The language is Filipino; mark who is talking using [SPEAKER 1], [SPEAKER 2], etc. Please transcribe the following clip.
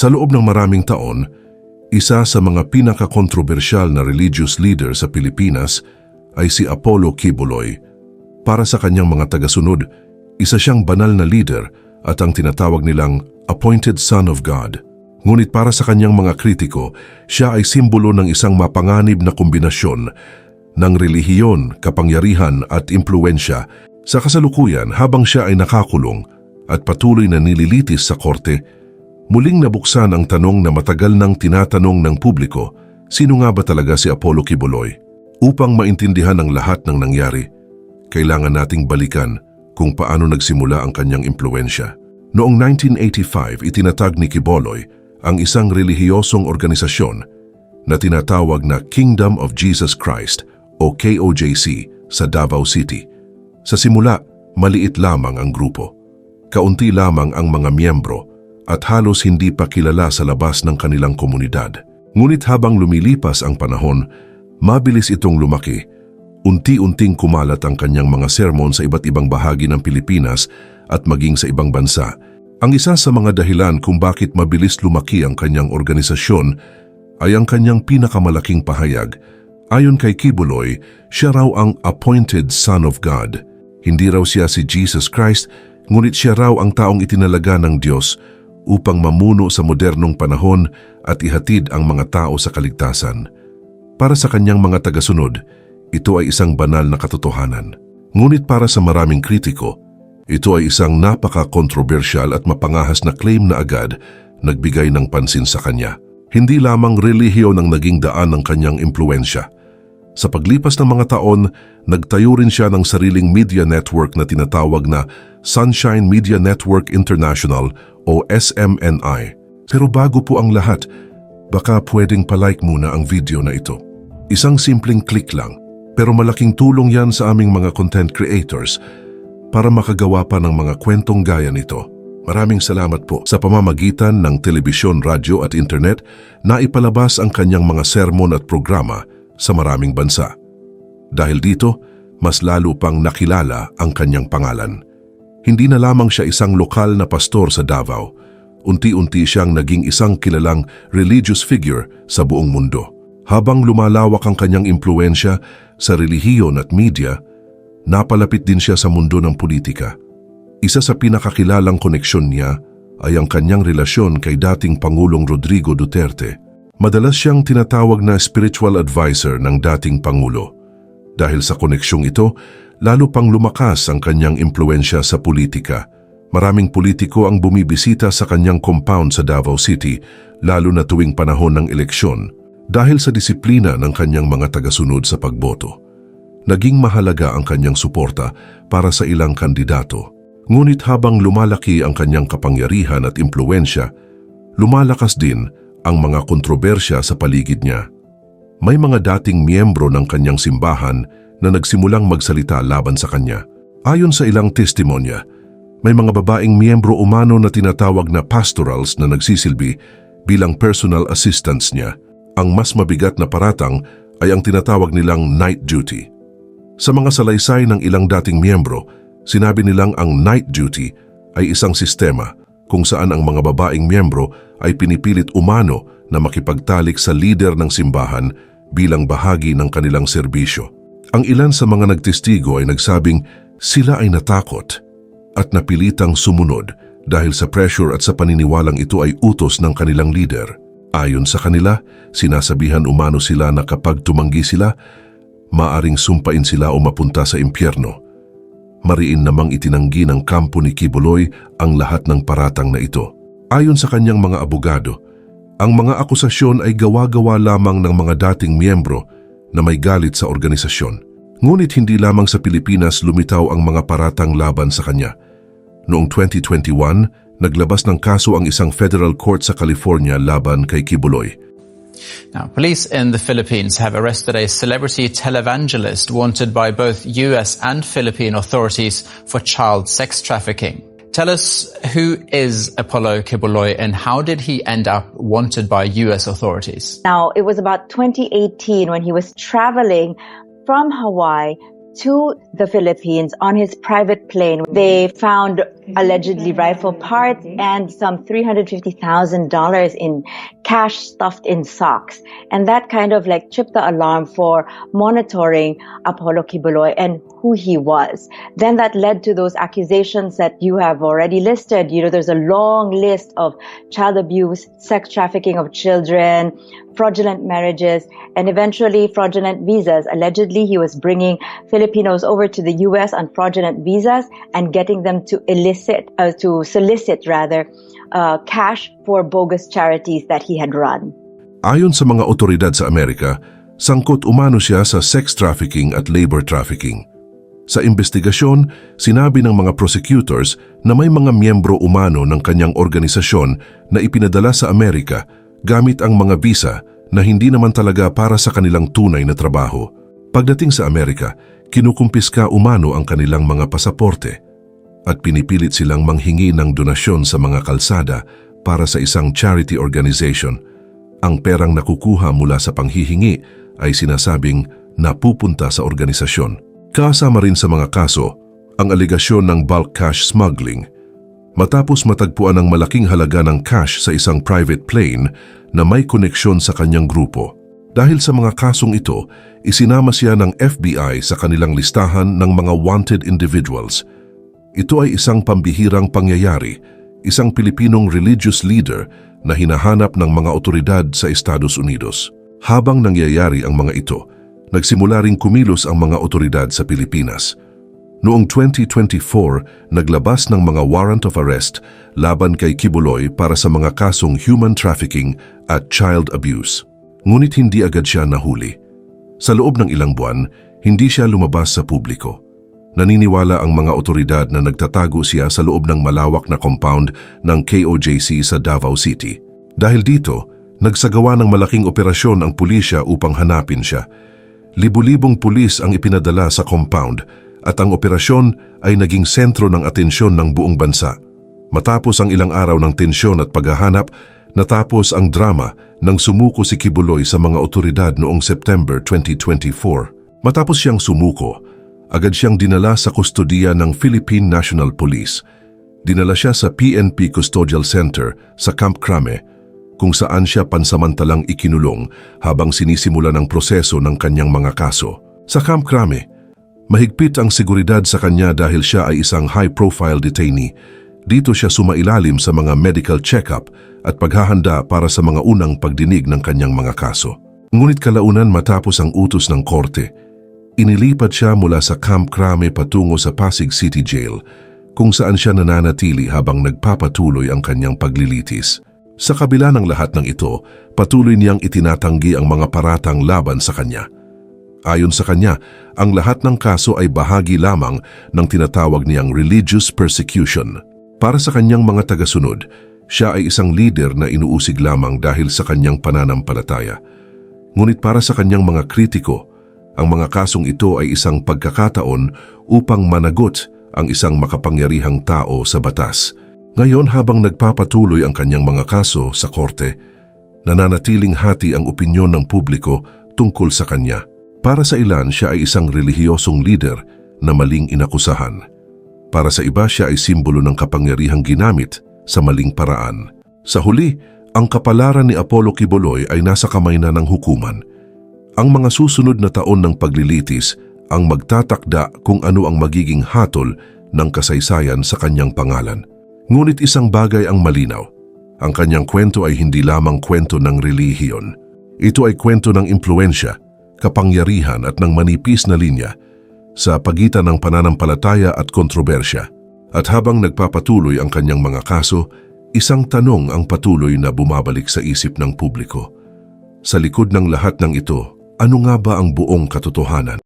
[SPEAKER 1] Sa loob ng maraming taon, isa sa mga pinaka-kontrobersyal na religious leader sa Pilipinas ay si Apollo Quiboloy. Para sa kanyang mga tagasunod, isa siyang banal na leader at ang tinatawag nilang appointed son of God. Ngunit para sa kanyang mga kritiko, siya ay simbolo ng isang mapanganib na kombinasyon ng relihiyon, kapangyarihan at impluwensya. Sa kasalukuyan, habang siya ay nakakulong at patuloy na nililitis sa korte, muling nabuksan ang tanong na matagal nang tinatanong ng publiko, sino nga ba talaga si Apollo Quiboloy? Upang maintindihan ang lahat ng nangyari, kailangan nating balikan kung paano nagsimula ang kanyang impluwensya. Noong 1985, itinatag ni Quiboloy ang isang relihiyosong organisasyon na tinatawag na Kingdom of Jesus Christ o KOJC sa Davao City. Sa simula, maliit lamang ang grupo. Kaunti lamang ang mga miyembro at halos hindi pa kilala sa labas ng kanilang komunidad. Ngunit habang lumilipas ang panahon, mabilis itong lumaki. Unti-unting kumalat ang kanyang mga sermon sa iba't ibang bahagi ng Pilipinas at maging sa ibang bansa. Ang isa sa mga dahilan kung bakit mabilis lumaki ang kanyang organisasyon ay ang kanyang pinakamalaking pahayag. Ayon kay Quiboloy, siya raw ang appointed son of God. Hindi raw siya si Jesus Christ, ngunit siya raw ang taong itinalaga ng Diyos upang mamuno sa modernong panahon at ihatid ang mga tao sa kaligtasan. Para sa kanyang mga tagasunod, ito ay isang banal na katotohanan. Ngunit para sa maraming kritiko, ito ay isang napaka-kontrobersyal at mapangahas na claim na agad nagbigay ng pansin sa kanya. Hindi lamang relihiyon ang naging daan ng kanyang impluwensya. Sa paglipas ng mga taon, nagtayo rin siya ng sariling media network na tinatawag na Sunshine Media Network International o SMNI. Pero bago po ang lahat, baka pwedeng palike muna ang video na ito. Isang simpleng click lang, pero malaking tulong yan sa aming mga content creators para makagawa pa ng mga kwentong gaya nito. Maraming salamat po. Sa pamamagitan ng telebisyon, radyo at internet, naipalabas ang kanyang mga sermon at programa sa maraming bansa. Dahil dito, mas lalo pang nakilala ang kanyang pangalan. Hindi na lamang siya isang lokal na pastor sa Davao. Unti-unti siyang naging isang kilalang religious figure sa buong mundo. Habang lumalawak ang kanyang impluwensya sa relihiyon at media, napalapit din siya sa mundo ng politika. Isa sa pinakakilalang koneksyon niya ay ang kanyang relasyon kay dating Pangulong Rodrigo Duterte. Madalas siyang tinatawag na spiritual advisor ng dating Pangulo. Dahil sa koneksyong ito, lalo pang lumakas ang kanyang impluwensya sa politika. Maraming politiko ang bumibisita sa kanyang compound sa Davao City, lalo na tuwing panahon ng eleksyon, dahil sa disiplina ng kanyang mga tagasunod sa pagboto. Naging mahalaga ang kanyang suporta para sa ilang kandidato. Ngunit habang lumalaki ang kanyang kapangyarihan at impluwensya, lumalakas din ang mga kontrobersya sa paligid niya. May mga dating miyembro ng kanyang simbahan na nagsimulang magsalita laban sa kanya. Ayon sa ilang testimonya, may mga babaeng miyembro umano na tinatawag na pastorals na nagsisilbi bilang personal assistants niya. Ang mas mabigat na paratang ay ang tinatawag nilang night duty. Sa mga salaysay ng ilang dating miyembro, sinabi nilang ang night duty ay isang sistema kung saan ang mga babaeng miyembro ay pinipilit umano na makipagtalik sa lider ng simbahan bilang bahagi ng kanilang serbisyo. Ang ilan sa mga nagtestigo ay nagsabing sila ay natakot at napilitang sumunod dahil sa pressure at sa paniniwalang ito ay utos ng kanilang lider. Ayon sa kanila, sinasabihan umano sila na kapag tumanggi sila, maaring sumpain sila o mapunta sa impyerno. Mariin namang itinanggi ng kampo ni Quiboloy ang lahat ng paratang na ito. Ayon sa kanyang mga abogado, ang mga akusasyon ay gawa-gawa lamang ng mga dating miyembro na may galit sa organisasyon. Ngunit hindi lamang sa Pilipinas lumitaw ang mga paratang laban sa kanya. Noong 2021, naglabas ng kaso ang isang federal court sa California laban kay Quiboloy.
[SPEAKER 2] Now, police in the Philippines have arrested a celebrity televangelist wanted by both US and Philippine authorities for child sex trafficking. Tell us, who is Apollo Quiboloy and how did he end up wanted by US authorities?
[SPEAKER 3] Now, it was about 2018 when he was traveling from Hawaii to the Philippines on his private plane. They found allegedly rifle parts and some $350,000 in cash stuffed in socks. And that kind of like tripped the alarm for monitoring Apollo Kibuloy and who he was. Then that led to those accusations that you have already listed. You know, there's a long list of child abuse, sex trafficking of children, fraudulent marriages, and eventually fraudulent visas. Allegedly, he was bringing Filipinos over to the U.S. on fraudulent visas and getting them to solicit cash for bogus charities that he had run.
[SPEAKER 1] Ayon sa mga otoridad sa Amerika, sangkot umano siya sa sex trafficking at labor trafficking. Sa investigasyon, sinabi ng mga prosecutors na may mga miyembro umano ng kanyang organisasyon na ipinadala sa Amerika gamit ang mga visa na hindi naman talaga para sa kanilang tunay na trabaho. Pagdating sa Amerika, kinukumpiska umano ang kanilang mga pasaporte at pinipilit silang manghingi ng donasyon sa mga kalsada para sa isang charity organization. Ang perang nakukuha mula sa panghihingi ay sinasabing napupunta sa organisasyon. Kasama rin sa mga kaso ang aligasyon ng bulk cash smuggling. Matapos matagpuan ang malaking halaga ng cash sa isang private plane na may koneksyon sa kanyang grupo. Dahil sa mga kasong ito, isinama siya ng FBI sa kanilang listahan ng mga wanted individuals. Ito ay isang pambihirang pangyayari, isang Pilipinong religious leader na hinahanap ng mga otoridad sa Estados Unidos. Habang nangyayari ang mga ito, nagsimula ring kumilos ang mga otoridad sa Pilipinas. Noong 2024, naglabas ng mga warrant of arrest laban kay Kibuloy para sa mga kasong human trafficking at child abuse. Ngunit hindi agad siya nahuli. Sa loob ng ilang buwan, hindi siya lumabas sa publiko. Naniniwala ang mga otoridad na nagtatago siya sa loob ng malawak na compound ng KOJC sa Davao City. Dahil dito, nagsagawa ng malaking operasyon ang pulisya upang hanapin siya. Libu-libong pulis ang ipinadala sa compound at ang operasyon ay naging sentro ng atensyon ng buong bansa. Matapos ang ilang araw ng tensyon at paghahanap, natapos ang drama nang sumuko si Kibuloy sa mga otoridad noong September 2024. Matapos siyang sumuko, agad siyang dinala sa kustodiya ng Philippine National Police. Dinala siya sa PNP Custodial Center sa Camp Crame, kung saan siya pansamantalang ikinulong habang sinisimula ng proseso ng kanyang mga kaso. Sa Camp Crame, mahigpit ang seguridad sa kanya dahil siya ay isang high-profile detainee. Dito siya sumailalim sa mga medical check-up at paghahanda para sa mga unang pagdinig ng kanyang mga kaso. Ngunit kalaunan matapos ang utos ng korte, inilipat siya mula sa Camp Crame patungo sa Pasig City Jail, kung saan siya nananatili habang nagpapatuloy ang kanyang paglilitis. Sa kabila ng lahat ng ito, patuloy niyang itinatanggi ang mga paratang laban sa kanya. Ayon sa kanya, ang lahat ng kaso ay bahagi lamang ng tinatawag niyang religious persecution. Para sa kanyang mga tagasunod, siya ay isang leader na inuusig lamang dahil sa kanyang pananampalataya. Ngunit para sa kanyang mga kritiko, ang mga kasong ito ay isang pagkakataon upang managot ang isang makapangyarihang tao sa batas. Ngayon habang nagpapatuloy ang kanyang mga kaso sa korte, nananatiling hati ang opinyon ng publiko tungkol sa kanya. Para sa ilan, siya ay isang relihiyosong leader na maling inakusahan. Para sa iba, siya ay simbolo ng kapangyarihang ginamit sa maling paraan. Sa huli, ang kapalaran ni Apollo Kibuloy ay nasa kamay na ng hukuman. Ang mga susunod na taon ng paglilitis ang magtatakda kung ano ang magiging hatol ng kasaysayan sa kanyang pangalan. Ngunit isang bagay ang malinaw. Ang kanyang kwento ay hindi lamang kwento ng relihiyon. Ito ay kwento ng impluensya, kapangyarihan at ng manipis na linya sa pagitan ng pananampalataya at kontrobersya. At habang nagpapatuloy ang kanyang mga kaso, isang tanong ang patuloy na bumabalik sa isip ng publiko. Sa likod ng lahat ng ito, ano nga ba ang buong katotohanan?